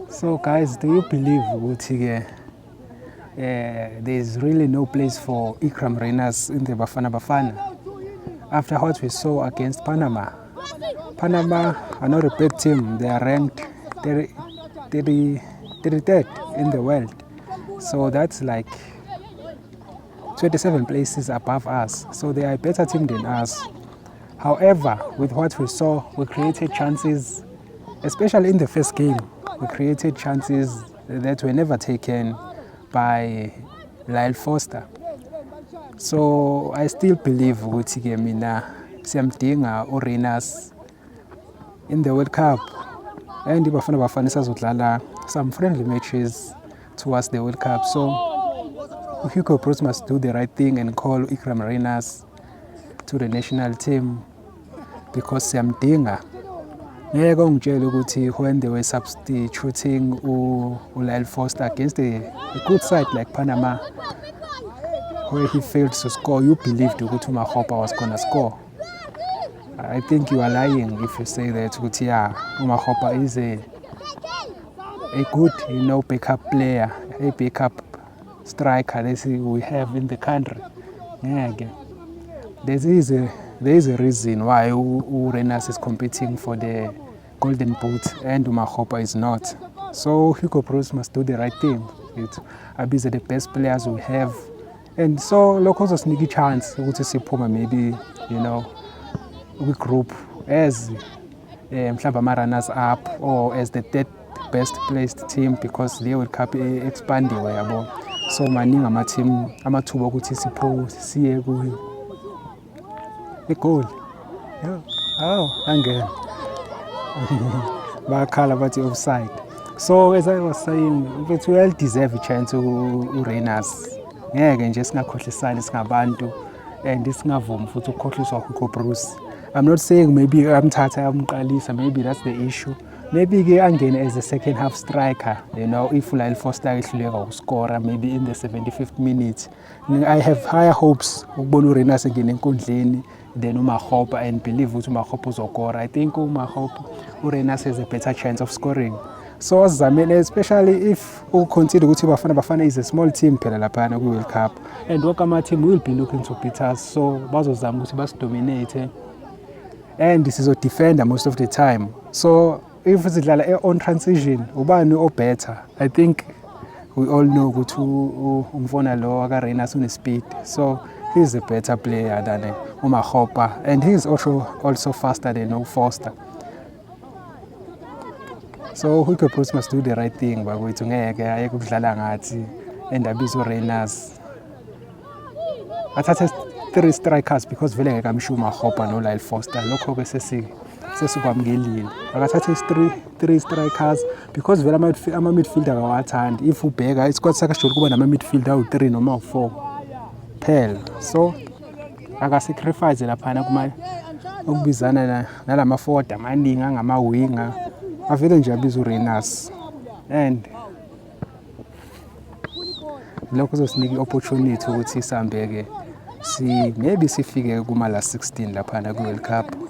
So guys, do you believe there's really no place for Ikram Reyners in the Bafana Bafana? After what we saw against Panama. Panama are not a bad team. They are ranked 33rd in the world. So that's like 27 places above us. So they are a better team than us. However, with what we saw, we created chances, especially in the first game. We created chances that were never taken by Lyle Foster. So I still believe ukuthi mina siyamdinga uReyners in the World Cup, and iBafana Bafana isazodlala some friendly matches towards the World Cup. So Hugo Broos must do the right thing and call Ikram Reyners to the national team because siyamdinga. Ngeke ungitshele ukuthi when they were substituting Lyle Foster against a good side like Panama, where he failed to score, you believed ukuthi uMakgopa was going to score. I think you are lying if you say that uMakgopa is a good, backup player, a backup striker that we have in the country. Yeah, there is a reason why Reyners is competing for the Golden Boot and uMakgopa is not. So Hugo Broos must do the right thing. These are the best players we have. And so locals a sneaky chance to see Puma maybe, we group as runners up or as the third best placed team because the World Cup expanding. So maningi ama-team amathuba ukuthi siye goal. Angena. Bakhala bathi offside. So as I was saying, we well deserve a chance uReyners. Ngeke nje singakhohlisani singabantu and singavumi futhi ukukhohliswa uHugo Broos. I'm not saying maybe amthatha amqalisa, maybe that's the issue. Maybe ke angene as a second half striker, if Lyle Foster ehluleka ukuscora maybe in the 75th minute. I have higher hopes ukubona uReyners engene enkundleni than uMakgopa and believe ukuthi uMakgopa uzokora. I think uReyners has a better chance of scoring. So especially if we consider ukuthi Bafana Bafana is a small team phela laphana ku World Cup and wonke ama-team will be looking to beat us, so bazozama ukuthi basidominate and sizodefenda most of the time. So if sidlala on transition ubani better? I think we all know ukuthi umfona lo akaReyners une-speed, so he's a better player than uMakgopa and he's also faster than Foster. So Hugo Broos must do the right thing bakwethu, ngeke ayeke ukudlala ngathi and abize uReyners. Athathe 3 strikers because vele ngeke amshiye uMakgopa no Lyle Foster, lokho ke sesikwamukelile. Akathathe 3 strikers because vele ama-midfielder akawathandi. If ubheka isquad sakhe sijole kuba nama-midfielder awu-3 noma awu-4 phela. So akasacrifice laphana ukubizana nalama-forward amaningi angama-winger. Avele nje abize uReyners and lokho kuzosinika i-opportunity ukuthi sihambeke maybe sifike kuma-last 16 laphana ku-World Cup.